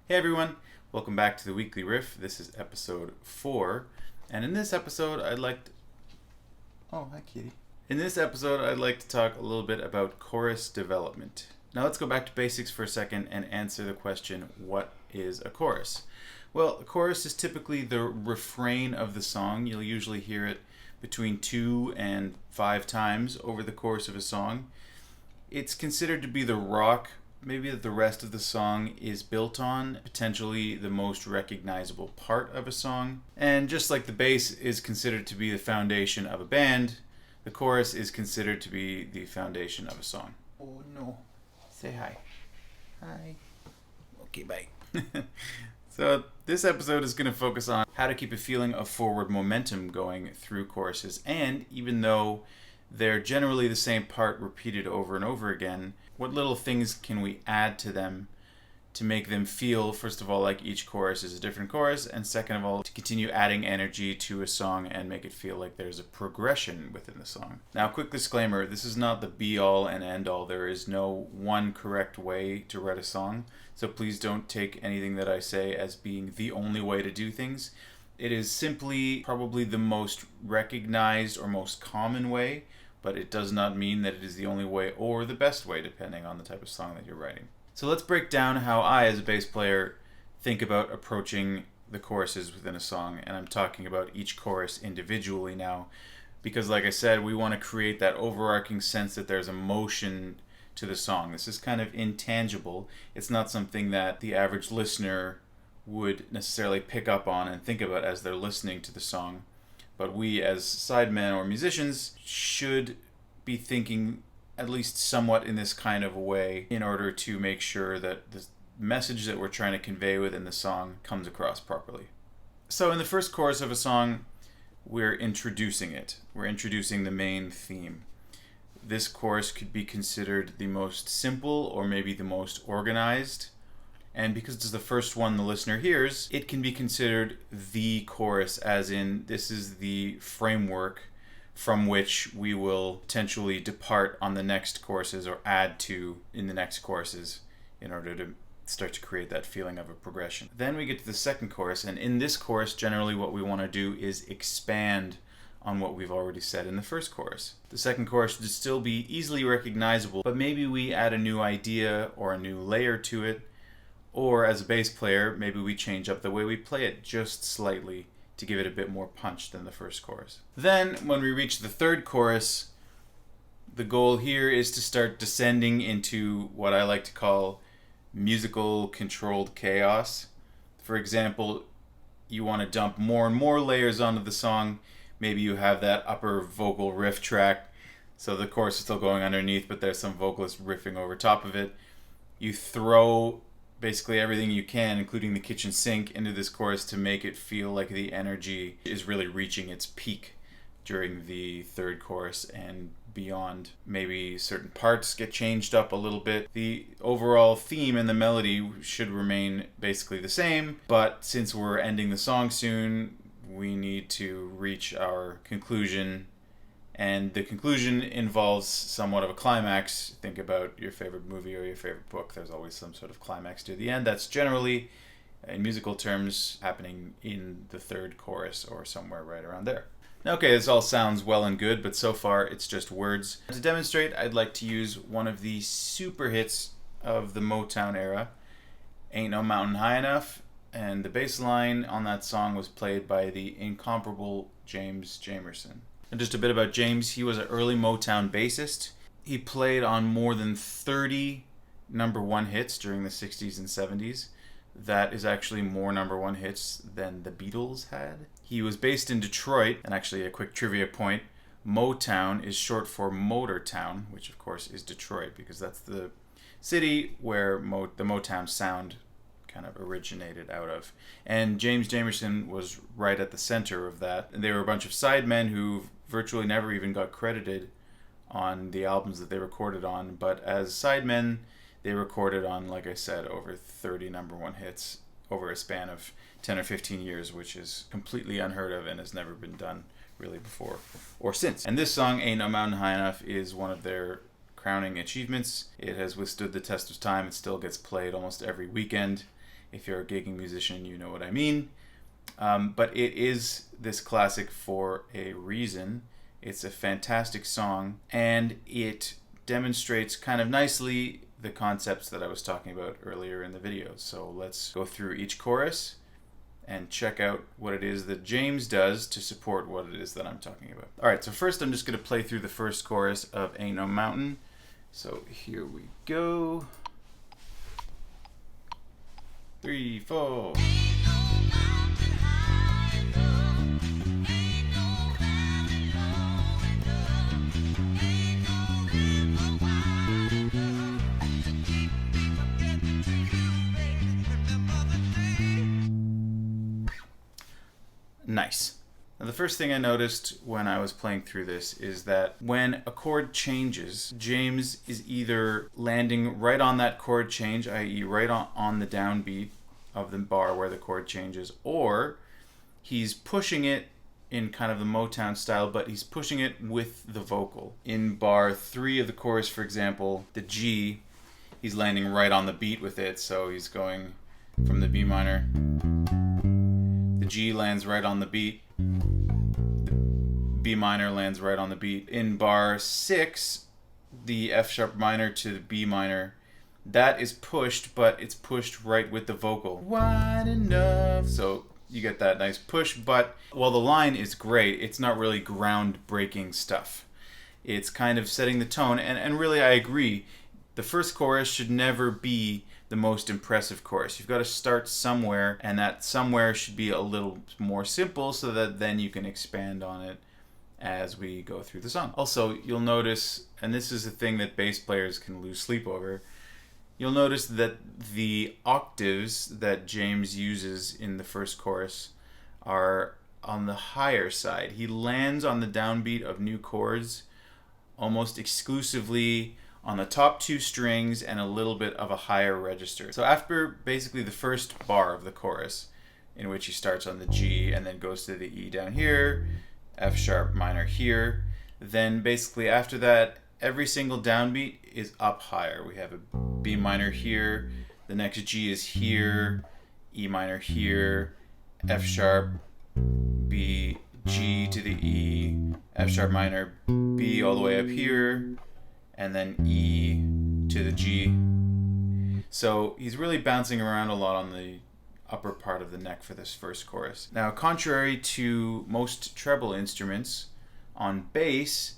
Hey everyone, welcome back to the Weekly Riff. This is episode 4, and in this episode I'd like to... Oh, hi kitty. In this episode I'd like to talk a little bit about chorus development. Now let's go back to basics for a second and answer the question, what is a chorus? Well, a chorus is typically the refrain of the song. You'll usually hear it between 2 and 5 times over the course of a song. It's considered to be the rock, maybe that the rest of the song is built on, potentially the most recognizable part of a song. And just like the bass is considered to be the foundation of a band, the chorus is considered to be the foundation of a song. Oh no. Say hi. Hi. Okay, bye. So this episode is going to focus on how to keep a feeling of forward momentum going through choruses, and even though they're generally the same part repeated over and over again, what little things can we add to them to make them feel, first of all, like each chorus is a different chorus, and second of all, to continue adding energy to a song and make it feel like there's a progression within the song. Now, quick disclaimer, this is not the be-all and end-all. There is no one correct way to write a song, so please don't take anything that I say as being the only way to do things. It is simply probably the most recognized or most common way, but it does not mean that it is the only way or the best way, depending on the type of song that you're writing. So let's break down how I, as a bass player, think about approaching the choruses within a song. And I'm talking about each chorus individually now, because like I said, we want to create that overarching sense that there's emotion to the song. This is kind of intangible. It's not something that the average listener would necessarily pick up on and think about as they're listening to the song. But we as sidemen or musicians should be thinking at least somewhat in this kind of a way in order to make sure that the message that we're trying to convey within the song comes across properly. So in the first chorus of a song, we're introducing it. We're introducing the main theme. This chorus could be considered the most simple or maybe the most organized. And because it's the first one the listener hears, it can be considered the chorus, as in this is the framework from which we will potentially depart on the next choruses or add to in the next choruses in order to start to create that feeling of a progression. Then we get to the second chorus, and in this chorus generally what we want to do is expand on what we've already said in the first chorus. The second chorus should still be easily recognizable, but maybe we add a new idea or a new layer to it, or as a bass player, maybe we change up the way we play it just slightly to give it a bit more punch than the first chorus. Then, when we reach the third chorus, the goal here is to start descending into what I like to call musical controlled chaos. For example, you want to dump more and more layers onto the song. Maybe you have that upper vocal riff track, so the chorus is still going underneath, but there's some vocalist riffing over top of it. You throw basically everything you can, including the kitchen sink, into this chorus to make it feel like the energy is really reaching its peak during the third chorus and beyond. Maybe certain parts get changed up a little bit. The overall theme and the melody should remain basically the same, but since we're ending the song soon, we need to reach our conclusion. And the conclusion involves somewhat of a climax. Think about your favorite movie or your favorite book. There's always some sort of climax to the end. That's generally, in musical terms, happening in the third chorus or somewhere right around there. Okay, this all sounds well and good, but so far it's just words. To demonstrate, I'd like to use one of the super hits of the Motown era, Ain't No Mountain High Enough, and the bass line on that song was played by the incomparable Jamerson. And just a bit about James, he was an early Motown bassist. He played on more than 30 number one hits during the 60s and 70s. That is actually more number one hits than the Beatles had. He was based in Detroit, and actually a quick trivia point, Motown is short for Motortown, which of course is Detroit, because that's the city where the Motown sound kind of originated out of. And James Jamerson was right at the center of that. And they were a bunch of sidemen who virtually never even got credited on the albums that they recorded on, but as sidemen, they recorded on, like I said, over 30 number one hits over a span of 10 or 15 years, which is completely unheard of and has never been done really before or since. And this song, Ain't No Mountain High Enough, is one of their crowning achievements. It has withstood the test of time. It still gets played almost every weekend. If you're a gigging musician, you know what I mean. But it is this classic for a reason. It's a fantastic song, and it demonstrates kind of nicely the concepts that I was talking about earlier in the video. So let's go through each chorus and check out what it is that James does to support what it is that I'm talking about. Alright, so first I'm just going to play through the first chorus of Ain't No Mountain. So here we go. 3, 4. Nice. Now, the first thing I noticed when I was playing through this is that when a chord changes, James is either landing right on that chord change, i.e. right on the downbeat of the bar where the chord changes, or he's pushing it in kind of the Motown style, but he's pushing it with the vocal. In bar 3 of the chorus, for example, the G, he's landing right on the beat with it, so he's going from the B minor. The G lands right on the beat. The B minor lands right on the beat. In bar 6, the F sharp minor to the B minor, that is pushed, but it's pushed right with the vocal. Wide enough. So you get that nice push, but while the line is great, it's not really groundbreaking stuff. It's kind of setting the tone, and really I agree. The first chorus should never be the most impressive chorus. You've got to start somewhere, and that somewhere should be a little more simple so that then you can expand on it as we go through the song. Also, you'll notice, and this is a thing that bass players can lose sleep over, you'll notice that the octaves that James uses in the first chorus are on the higher side. He lands on the downbeat of new chords almost exclusively on the top 2 strings and a little bit of a higher register. So after basically the first bar of the chorus, in which he starts on the G and then goes to the E down here, F sharp minor here, then basically after that, every single downbeat is up higher. We have a B minor here, the next G is here, E minor here, F sharp, B, G to the E, F sharp minor, B all the way up here, and then E to the G. So he's really bouncing around a lot on the upper part of the neck for this first chorus. Now, contrary to most treble instruments, on bass,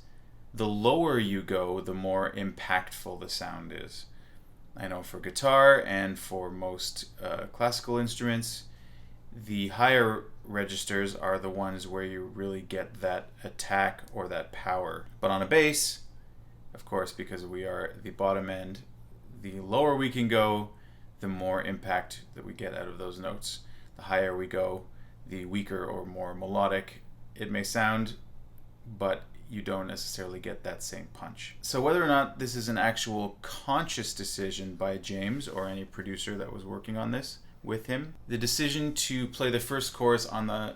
the lower you go, the more impactful the sound is. I know for guitar and for most classical instruments, the higher registers are the ones where you really get that attack or that power. But on a bass, of course, because we are at the bottom end, the lower we can go, the more impact that we get out of those notes. The higher we go, the weaker or more melodic it may sound, but you don't necessarily get that same punch. So whether or not this is an actual conscious decision by James or any producer that was working on this with him, the decision to play the first chorus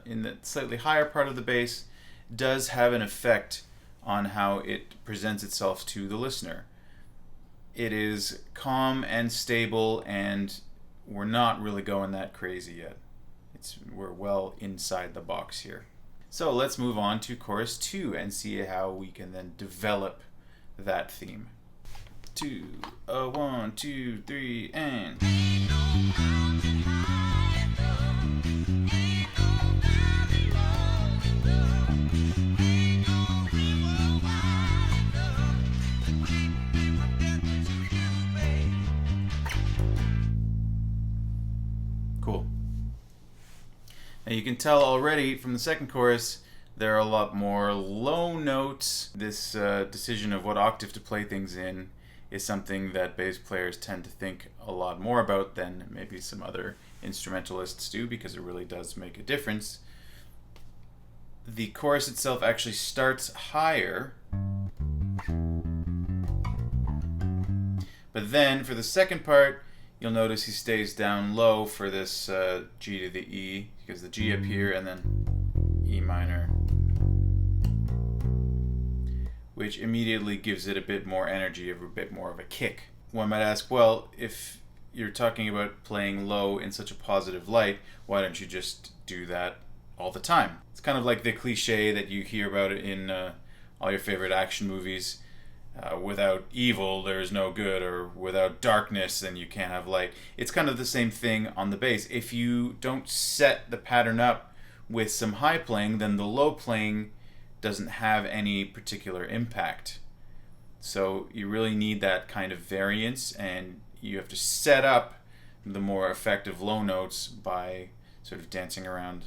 in the slightly higher part of the bass does have an effect on how it presents itself to the listener. It is calm and stable, and we're not really going that crazy yet. We're well inside the box here. So let's move on to chorus 2 and see how we can then develop that theme. 1, 2, 3, and... Cool. Now you can tell already from the second chorus there are a lot more low notes. This decision of what octave to play things in is something that bass players tend to think a lot more about than maybe some other instrumentalists do, because it really does make a difference. The chorus itself actually starts higher, but then for the second part, you'll notice he stays down low for this G to the E, because the G up here and then E minor, which immediately gives it a bit more energy, a bit more of a kick. One might ask, well, if you're talking about playing low in such a positive light, why don't you just do that all the time? It's kind of like the cliche that you hear about it in all your favorite action movies. Without evil, there is no good, or without darkness, then you can't have light. It's kind of the same thing on the bass. If you don't set the pattern up with some high playing, then the low playing doesn't have any particular impact. So you really need that kind of variance, and you have to set up the more effective low notes by sort of dancing around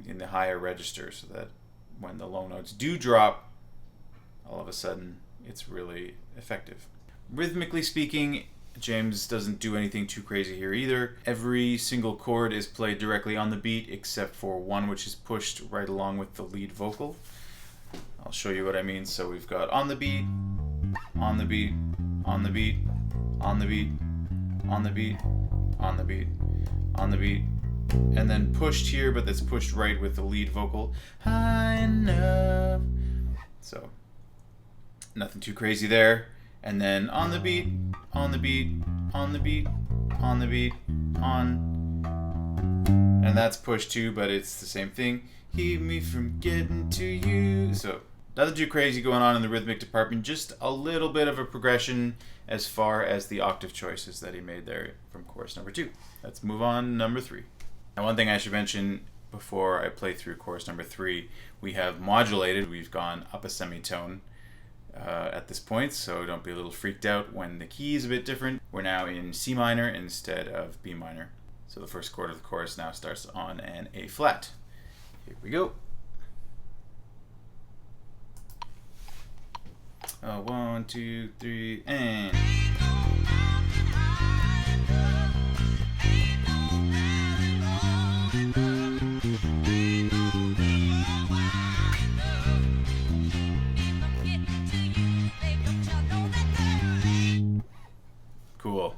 in the higher register, so that when the low notes do drop, all of a sudden it's really effective. Rhythmically speaking, James doesn't do anything too crazy here either. Every single chord is played directly on the beat except for one, which is pushed right along with the lead vocal. I'll show you what I mean. So we've got on the beat, on the beat, on the beat, on the beat, on the beat, on the beat, on the beat, and then pushed here, but that's pushed right with the lead vocal. High enough. So nothing too crazy there. And then on the beat, on the beat, on the beat, on the beat, on. And that's pushed too, but it's the same thing. Keep me from getting to you. So nothing too crazy going on in the rhythmic department. Just a little bit of a progression as far as the octave choices that he made there from chorus number 2. Let's move on, number 3. Now, one thing I should mention before I play through chorus number 3, we have modulated. We've gone up a semitone at this point, so don't be a little freaked out when the key is a bit different. We're now in C minor instead of B minor. So the first chord of the chorus now starts on an A flat. Here we go. 1, 2, 3, and... Cool.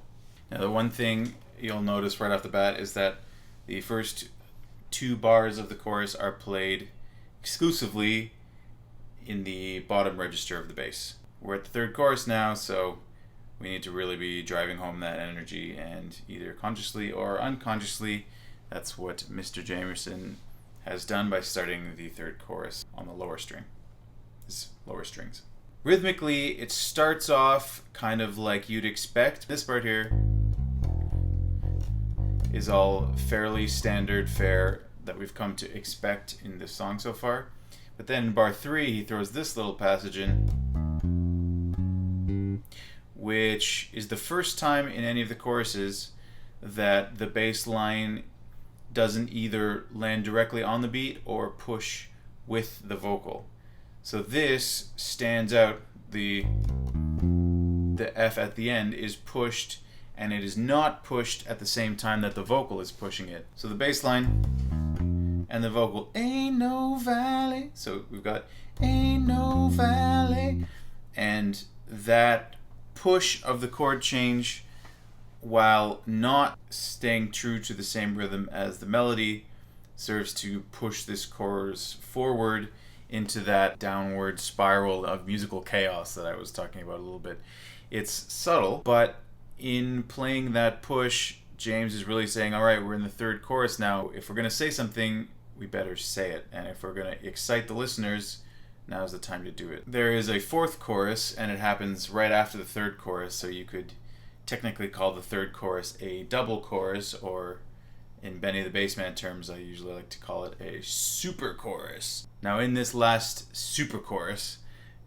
Now the one thing you'll notice right off the bat is that the first 2 bars of the chorus are played exclusively in the bottom register of the bass. We're at the third chorus now, so we need to really be driving home that energy, and either consciously or unconsciously, that's what Mr. Jamerson has done by starting the third chorus on the lower string. This lower strings. Rhythmically, it starts off kind of like you'd expect. This part here is all fairly standard fare that we've come to expect in this song so far. But then in bar 3, he throws this little passage in, which is the first time in any of the choruses that the bass line doesn't either land directly on the beat or push with the vocal. So this stands out. The F at the end is pushed, and it is not pushed at the same time that the vocal is pushing it. So the bass line and the vocal, ain't no valley. So we've got ain't no valley, and that push of the chord change, while not staying true to the same rhythm as the melody, serves to push this chorus forward into that downward spiral of musical chaos that I was talking about a little bit. It's subtle, but in playing that push, James is really saying, all right, we're in the third chorus now. If we're going to say something, we better say it. And if we're going to excite the listeners, now's the time to do it. There is a fourth chorus, and it happens right after the third chorus, so you could technically call the third chorus a double chorus, or in Benny the Bassman terms, I usually like to call it a super chorus. Now in this last super chorus,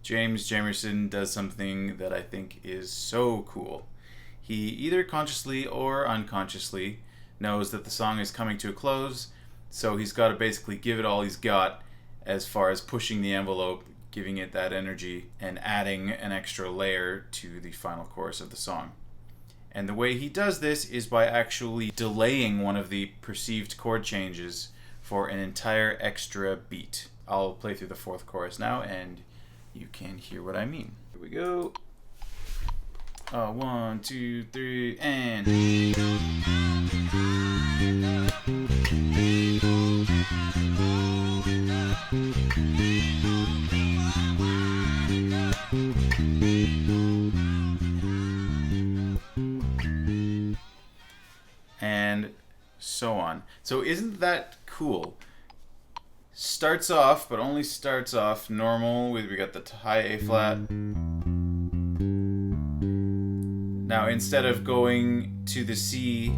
James Jamerson does something that I think is so cool. He either consciously or unconsciously knows that the song is coming to a close, so he's got to basically give it all he's got as far as pushing the envelope, giving it that energy, and adding an extra layer to the final chorus of the song. And the way he does this is by actually delaying one of the perceived chord changes for an entire extra beat. I'll play through the fourth chorus now, and you can hear what I mean. Here we go. 1, 2, 3, and... and so on. So isn't that cool? Starts off, but only starts off normal. We got the high A flat. Now instead of going to the C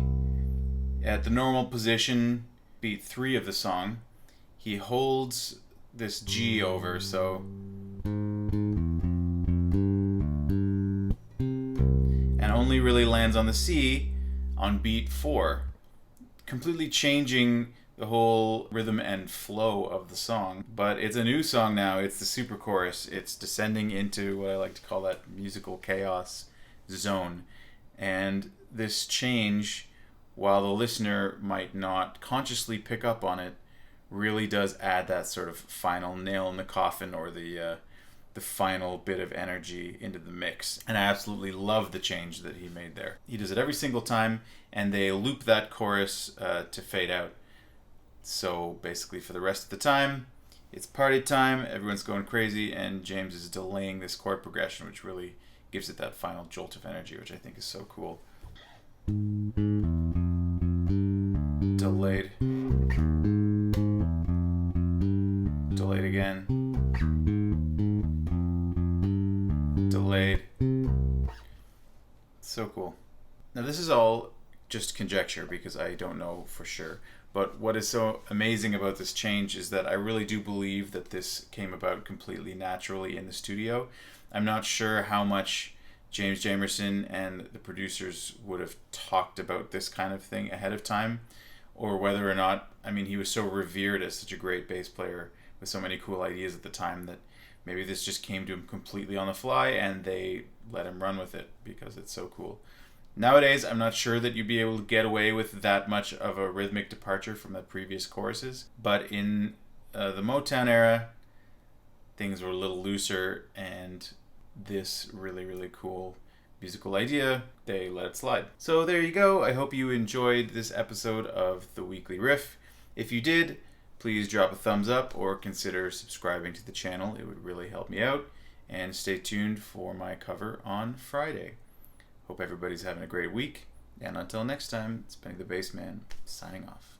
at the normal position, beat 3 of the song, he holds this G over, so, and only really lands on the C on beat 4, completely changing the whole rhythm and flow of the song. But it's a new song now. It's the super chorus. It's descending into what I like to call that musical chaos zone. And this change, while the listener might not consciously pick up on it, really does add that sort of final nail in the coffin, or the final bit of energy into the mix. And I absolutely love the change that he made there. He does it every single time, and they loop that chorus to fade out. So basically for the rest of the time, it's party time, everyone's going crazy, and James is delaying this chord progression, which really gives it that final jolt of energy, which I think is so cool. Delayed. Delayed again. Delayed. So cool. Now this is all just conjecture because I don't know for sure. But what is so amazing about this change is that I really do believe that this came about completely naturally in the studio. I'm not sure how much James Jamerson and the producers would have talked about this kind of thing ahead of time, or whether or not, I mean, he was so revered as such a great bass player with so many cool ideas at the time that maybe this just came to him completely on the fly and they let him run with it because it's so cool. Nowadays, I'm not sure that you'd be able to get away with that much of a rhythmic departure from the previous choruses, but in the Motown era, things were a little looser, and this really, really cool musical idea, they let it slide. So there you go. I hope you enjoyed this episode of The Weekly Riff. If you did, please drop a thumbs up or consider subscribing to the channel. It would really help me out. And stay tuned for my cover on Friday. Hope everybody's having a great week. And until next time, it's Benny the Bassman signing off.